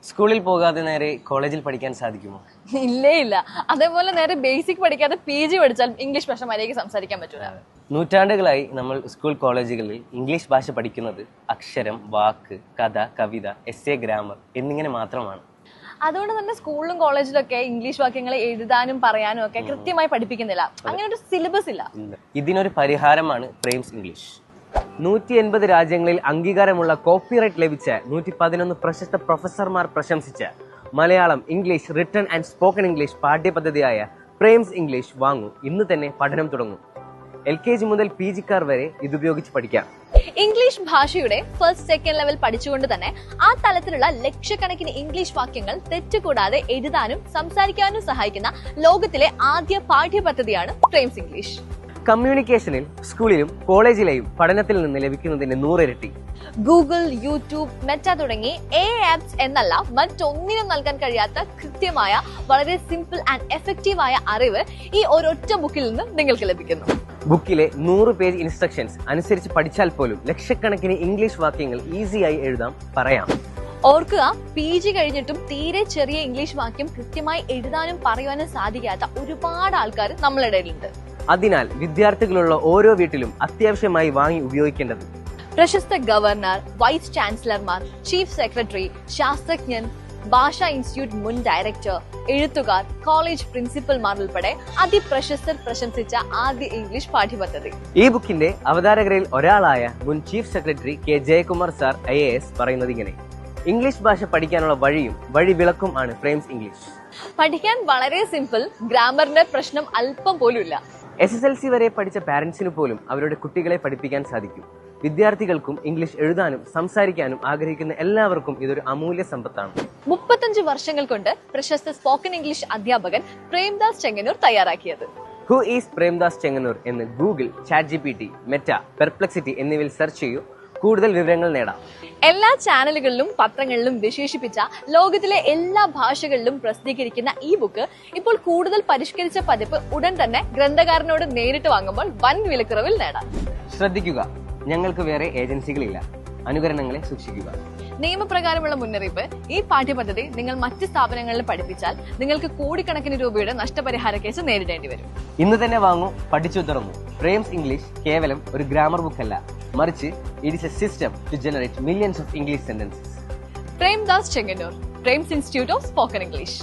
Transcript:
സ്കൂളിൽ പോകാതെ നേരെ കോളേജിൽ പഠിക്കാൻ സാധിക്കുമോ? ഇല്ല. അതേപോലെ നേരെ ബേസിക് പഠിക്കാതെ PG പഠിച്ചാൽ ഇംഗ്ലീഷ് ഭാഷ മര്യാദയ്ക്ക് സംസാരിക്കാൻ പറ്റൂല. നൂറ്റാണ്ടുകളായി നമ്മൾ സ്കൂൾ കോളേജുകളിൽ ഇംഗ്ലീഷ് ഭാഷ പഠിക്കുന്നത് അക്ഷരം, വാക്ക്, കഥ, കവിത, എസ്സേ, ഗ്രാമർ എന്നിങ്ങനെ മാത്രമാണ്. അതുകൊണ്ട് തന്നെ സ്കൂളിലും കോളേജിലൊക്കെ ഇംഗ്ലീഷ് വാക്യങ്ങൾ എഴുതാനും പറയാനും ഒക്കെ കൃത്യമായി പഠിപ്പിക്കുന്നില്ല. അങ്ങനെ ഒരു സിലബസ് ഇല്ല. ഇതിനൊരു പരിഹാരമാണ് ഫ്രെയിംസ് ഇംഗ്ലീഷ്. 180 രാജ്യങ്ങളിൽ അംഗീകാരമുള്ള കോപ്പിറൈറ്റ് ലഭിച്ച 111 പ്രശസ്ത പ്രൊഫസർമാർ പ്രശംസിച്ച Malayalam, English, written and spoken English പാഠ്യപദ്ധതിയായ ഫ്രെയിംസ് ഇംഗ്ലീഷ് വാങ്ങൂ. ഇന്ന് തന്നെ പഠനം തുടങ്ങും. LKG മുതൽ PGക്കാർ വരെ ഇതുപയോഗിച്ച് പഠിക്കാം. ഇംഗ്ലീഷ് ഭാഷയുടെ ഫസ്റ്റ് സെക്കൻഡ് ലെവൽ പഠിച്ചുകൊണ്ട് തന്നെ ആ തലത്തിലുള്ള ലക്ഷക്കണക്കിന് ഇംഗ്ലീഷ് വാക്യങ്ങൾ തെറ്റുകൂടാതെ എഴുതാനും സംസാരിക്കാനും സഹായിക്കുന്ന ലോകത്തിലെ ആദ്യ പാഠ്യപദ്ധതിയാണ് ഫ്രെയിംസ് ഇംഗ്ലീഷ്. കമ്മ്യൂണിക്കേഷനിൽ സ്കൂളിലും കോളേജിലെയും പഠനത്തിൽ നിന്ന് ലഭിക്കുന്നതിന്റെ 100 ഇരട്ടി. ഗൂഗിൾ, യൂട്യൂബ്, മെറ്റ തുടങ്ങി ആപ്സ് എന്നല്ല മറ്റൊന്നിനും നൽകാൻ കഴിയാത്ത കൃത്യമായ, വളരെ സിമ്പിൾ ആൻഡ് എഫക്റ്റീവ് ആയ അറിവ് ഈ ഒരൊറ്റ ബുക്കിൽ നിന്ന് നിങ്ങൾക്ക് ലഭിക്കുന്നു. ബുക്കിലെ 100 പേജ് ഇൻസ്ട്രക്ഷൻസ് അനുസരിച്ച് പഠിച്ചാൽ പോലും ലക്ഷക്കണക്കിന് ഇംഗ്ലീഷ് വാക്യങ്ങൾ ഈസിയായി എഴുതാം, പറയാം. ഓർക്കുക, PG കഴിഞ്ഞിട്ടും തീരെ ചെറിയ ഇംഗ്ലീഷ് വാക്യം കൃത്യമായി എഴുതാനും പറയുവാനും സാധിക്കാത്ത ഒരുപാട് ആൾക്കാർ നമ്മളുടെ ഇടയിലുണ്ട്. അതിനാൽ വിദ്യാർത്ഥികളുള്ള ഓരോ വീട്ടിലും അത്യാവശ്യമായി വാങ്ങി ഉപയോഗിക്കേണ്ടത് പ്രശസ്ത ഗവർണർ, വൈസ് ചാൻസലർമാർ, ചീഫ് സെക്രട്ടറി, ശാസ്ത്രജ്ഞൻ, ഭാഷാ ഇൻസ്റ്റിറ്റ്യൂട്ട് മുൻ ഡയറക്ടർ, എഴുത്തുകാർ, കോളേജ് പ്രിൻസിപ്പൽമാർ ഉൾപ്പെടെ അതിപ്രശസ്തർ പ്രശംസിച്ച ആദ്യ ഇംഗ്ലീഷ് പാഠ്യപദ്ധതി. ഈ ബുക്കിന്റെ അവതാരകരിൽ ഒരാളായ മുൻ chief secretary K. Jayakumar sir IAS പറയുന്നത് ഇങ്ങനെ: ഇംഗ്ലീഷ് ഭാഷ പഠിക്കാനുള്ള വഴിയും വഴിവിളക്കും ആണ് ഫ്രെയിംസ് ഇംഗ്ലീഷ്. പഠിക്കാൻ വളരെ സിമ്പിൾ, ഗ്രാമറിന്റെ പ്രശ്നം അല്പം പോലും ഇല്ല. SSLC വരെ പഠിച്ച പാരന്റ്സിന് പോലും അവരുടെ കുട്ടികളെ പഠിപ്പിക്കാൻ സാധിക്കും. വിദ്യാർത്ഥികൾക്കും ഇംഗ്ലീഷ് എഴുതാനും സംസാരിക്കാനും ആഗ്രഹിക്കുന്ന എല്ലാവർക്കും ഇതൊരു അമൂല്യ സമ്പത്താണ്. 35 വർഷങ്ങൾ കൊണ്ട് പ്രശസ്ത സ്പോക്കൺ ഇംഗ്ലീഷ് അധ്യാപകൻ പ്രേംദാസ് ചെങ്ങന്നൂർ തയ്യാറാക്കിയത്. ഹു ഈസ് പ്രേംദാസ് ചെങ്ങന്നൂർ എന്ന് ഗൂഗിൾ, ChatGPT, മെറ്റ, പെർപ്ലക്സിറ്റി എന്നിവയിൽ സെർച്ച് ചെയ്യൂ. കൂടുതൽ വിവരങ്ങൾ നേടാം. എല്ലാ ചാനലുകളിലും പത്രങ്ങളിലും വിശേഷിപ്പിച്ച ലോകത്തിലെ എല്ലാ ഭാഷകളിലും പ്രസിദ്ധീകരിക്കുന്ന ഈ ബുക്ക് ഇപ്പോൾ കൂടുതൽ പരിഷ്കരിച്ച പതിപ്പ് ഉടൻ തന്നെ ഗ്രന്ഥകാരനോട് നേരിട്ട് വാങ്ങുമ്പോൾ വൻ വിലക്കുറവിൽ നേടാം. ശ്രദ്ധിക്കുക, ഞങ്ങൾക്ക് വേറെ ഏജൻസികളില്ല. അനുകരണങ്ങളെ സൂക്ഷിക്കുക. നിയമപ്രകാരമുള്ള മുന്നറിയിപ്പ്: ഈ പാഠ്യപദ്ധതി നിങ്ങൾ മറ്റ് സ്ഥാപനങ്ങളിൽ പഠിപ്പിച്ചാൽ നിങ്ങൾക്ക് കോടിക്കണക്കിന് രൂപയുടെ നഷ്ടപരിഹാര കേസ് നേരിടേണ്ടി വരും. ഇന്ന് തന്നെ വാങ്ങൂ, പഠിച്ചു തുടങ്ങൂ. ഫ്രെയിംസ് ഇംഗ്ലീഷ് കേവലം ഒരു ഗ്രാമർ ബുക്ക് അല്ല, മറിച്ച് it is a system to generate millions of English sentences. Premdas Chengannur, frames institute of spoken English.